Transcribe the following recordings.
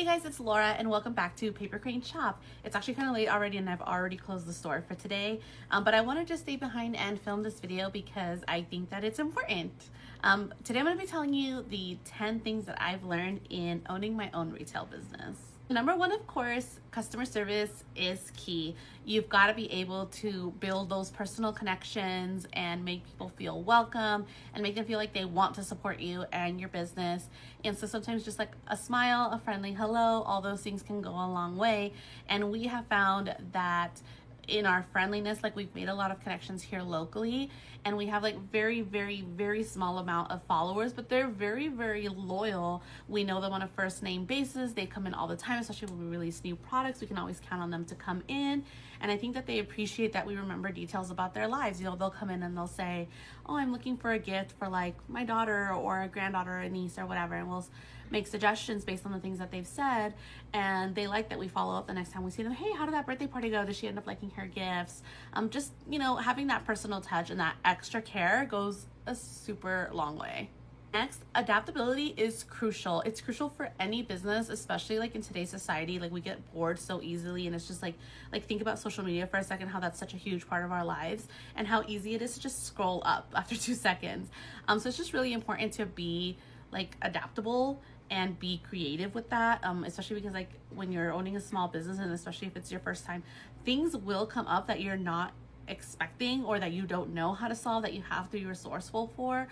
Hey guys, it's Laura and welcome back to Paper Crane Shop. It's actually kind of late already and I've already closed the store for today, but I want to just stay behind and film this video because I think that it's important. Today I'm going to be telling you the 10 things that I've learned in owning my own retail business. Number one, of course, customer service is key. You've got to be able to build those personal connections and make people feel welcome and make them feel like they want to support you and your business. And so sometimes just like a smile, a friendly hello, all those things can go a long way. And we have found that in our friendliness, like we've made a lot of connections here locally, and we have like very small amount of followers, but they're very loyal. We know them on a first name basis. They come in all the time, especially when we release new products. We can always count on them to come in, and I think that they appreciate that we remember details about their lives. You know, they'll come in and they'll say, oh, I'm looking for a gift for like my daughter or a granddaughter or a niece or whatever, and we'll make suggestions based on the things that they've said, and they like that we follow up the next time we see them. Hey, how did that birthday party go? Did she end up liking her gifts? Just, you know, having that personal touch and that extra care goes a super long way. Next, adaptability is crucial. It's crucial for any business, especially like in today's society. Like we get bored so easily, and it's just like think about social media for a second, how that's such a huge part of our lives and how easy it is to just scroll up after 2 seconds. So it's just really important to be like adaptable and be creative with that, especially because like when you're owning a small business, and especially if it's your first time, things will come up that you're not expecting or that you don't know how to solve, that you have to be resourceful for.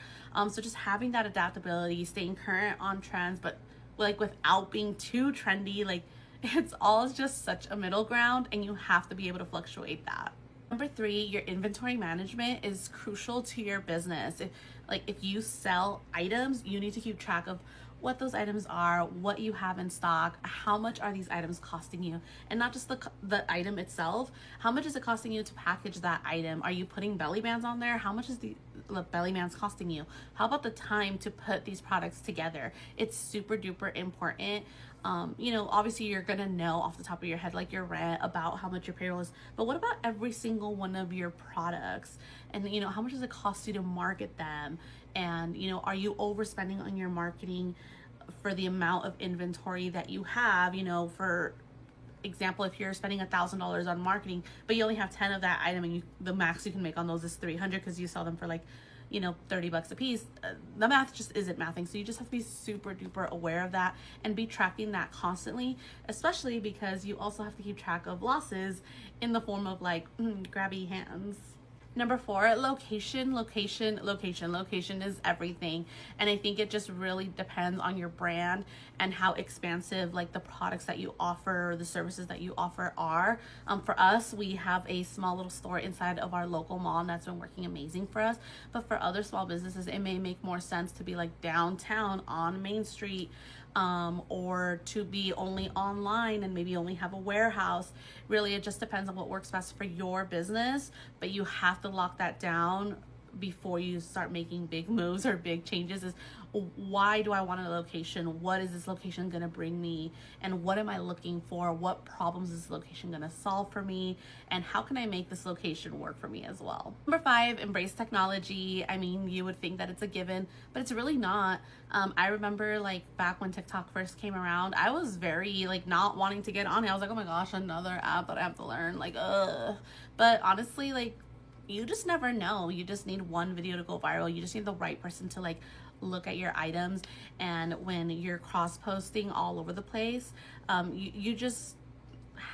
So just having that adaptability, staying current on trends, but like without being too trendy, like it's all just such a middle ground, and you have to be able to fluctuate that. Number 3, your inventory management is crucial to your business. If you sell items, you need to keep track of what those items are, what you have in stock, how much are these items costing you, and not just the item itself. How much is it costing you to package that item? Are you putting belly bands on there? How much is the belly bands costing you? How about the time to put these products together? It's super duper important. You know, obviously you're gonna know off the top of your head, like your rent, about how much your payroll is, but what about every single one of your products? And you know, how much does it cost you to market them? And you know, are you overspending on your marketing for the amount of inventory that you have? You know, for example, if you're spending $1,000 on marketing, but you only have 10 of that item, and the max you can make on those is 300 because you sell them for like, you know, 30 bucks a piece, the math just isn't mathing. So you just have to be super duper aware of that and be tracking that constantly, especially because you also have to keep track of losses in the form of like grabby hands. Number 4, location is everything. And I think it just really depends on your brand and how expansive like the products that you offer, the services that you offer are. For us, we have a small little store inside of our local mall, and that's been working amazing for us. But for other small businesses, it may make more sense to be like downtown on Main Street, or to be only online and maybe only have a warehouse. Really, it just depends on what works best for your business, but you have to lock that down before you start making big moves or big changes. Is why do I want a location? What is this location gonna bring me? And what am I looking for? What problems is this location gonna solve for me? And how can I make this location work for me as well? Number 5, embrace technology. I mean, you would think that it's a given, but it's really not. I remember like back when TikTok first came around, I was very like not wanting to get on it. I was like, oh my gosh, another app that I have to learn, like ugh. But honestly, like you just never know. You just need one video to go viral. You just need the right person to like look at your items. And when you're cross posting all over the place, you just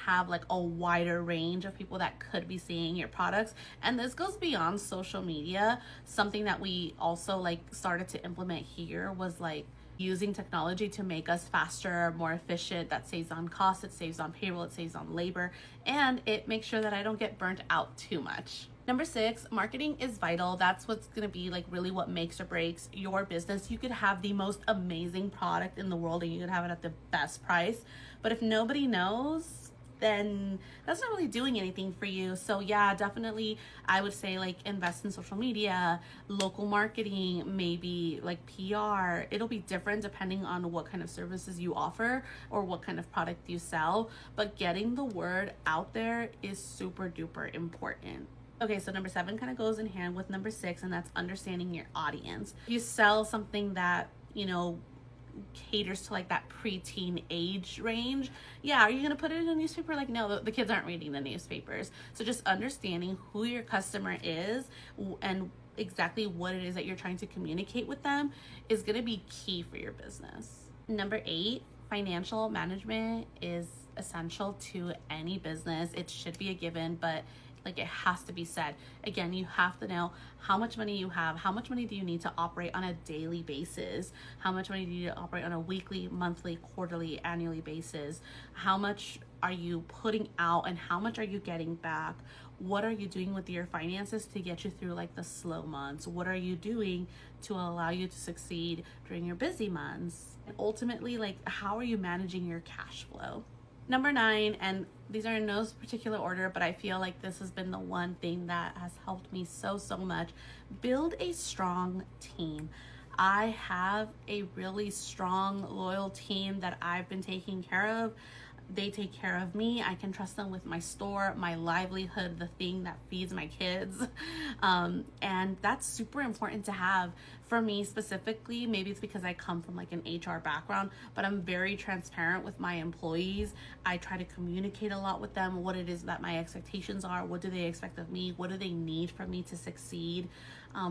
have like a wider range of people that could be seeing your products. And this goes beyond social media. Something that we also like started to implement here was like using technology to make us faster, more efficient. That saves on cost, it saves on payroll, it saves on labor, and it makes sure that I don't get burnt out too much. Number 6, marketing is vital. That's what's gonna be like really what makes or breaks your business. You could have the most amazing product in the world and you could have it at the best price, but if nobody knows, then that's not really doing anything for you. So yeah, definitely I would say like invest in social media, local marketing, maybe like PR. It'll be different depending on what kind of services you offer or what kind of product you sell, but getting the word out there is super duper important. Okay, so number 7 kind of goes in hand with number 6, and that's understanding your audience. You sell something that, you know, caters to like that preteen age range. Yeah, are you gonna put it in a newspaper? Like, no, the kids aren't reading the newspapers. So just understanding who your customer is and exactly what it is that you're trying to communicate with them is gonna be key for your business. Number 8, financial management is essential to any business. It should be a given, but like, it has to be said. Again, you have to know how much money you have, how much money do you need to operate on a daily basis, how much money do you need to operate on a weekly, monthly, quarterly, annually basis, how much are you putting out and how much are you getting back, what are you doing with your finances to get you through like the slow months, what are you doing to allow you to succeed during your busy months, and ultimately, like, how are you managing your cash flow. Number 9, and these are in no particular order, but I feel like this has been the one thing that has helped me so much. Build a strong team. I have a really strong, loyal team that I've been taking care of. They take care of me. I can trust them with my store, my livelihood, the thing that feeds my kids. And that's super important to have. For me specifically, maybe it's because I come from like an HR background, but I'm very transparent with my employees. I try to communicate a lot with them, what it is that my expectations are, what do they expect of me, what do they need from me to succeed.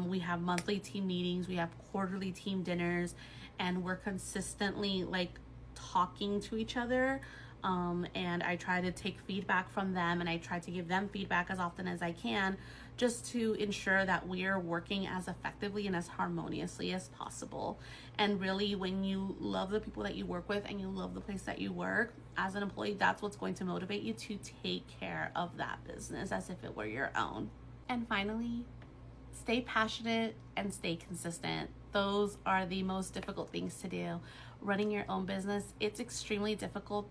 We have monthly team meetings, we have quarterly team dinners, and we're consistently like talking to each other. And I try to take feedback from them, and I try to give them feedback as often as I can, just to ensure that we're working as effectively and as harmoniously as possible. And really, when you love the people that you work with and you love the place that you work as an employee, that's what's going to motivate you to take care of that business as if it were your own. And finally, stay passionate and stay consistent. Those are the most difficult things to do. Running your own business, it's extremely difficult.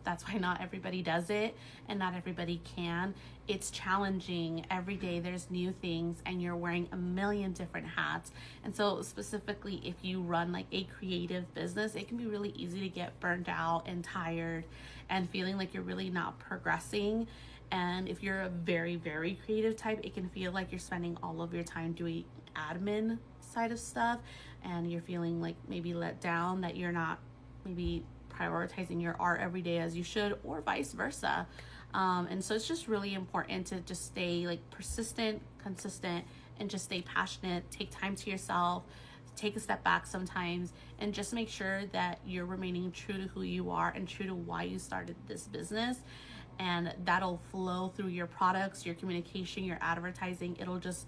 That's why not everybody does it and not everybody can. It's challenging. Every day there's new things and you're wearing a million different hats. And so specifically, if you run like a creative business, it can be really easy to get burnt out and tired and feeling like you're really not progressing. And if you're a very creative type, it can feel like you're spending all of your time doing admin side of stuff, and you're feeling like maybe let down that you're not maybe prioritizing your art every day as you should, or vice versa. And so it's just really important to just stay like persistent, consistent, and just stay passionate. Take time to yourself, take a step back sometimes, and just make sure that you're remaining true to who you are and true to why you started this business. And that'll flow through your products, your communication, your advertising. It'll just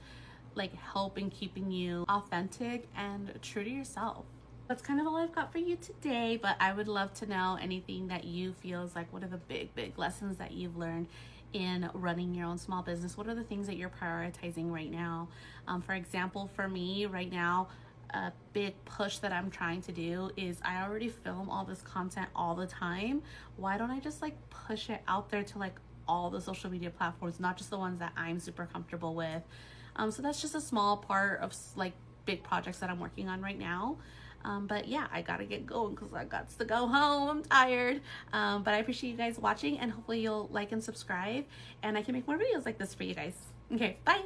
like help in keeping you authentic and true to yourself. That's kind of all I've got for you today, but I would love to know anything that you feel is like, what are the big lessons that you've learned in running your own small business? What are the things that you're prioritizing right now? For example, for me right now, a big push that I'm trying to do is I already film all this content all the time. Why don't I just like push it out there to like all the social media platforms, not just the ones that I'm super comfortable with? So that's just a small part of like big projects that I'm working on right now. But yeah, I gotta get going because I got to go home. I'm tired. But I appreciate you guys watching, and hopefully you'll like and subscribe, and I can make more videos like this for you guys. Okay, bye.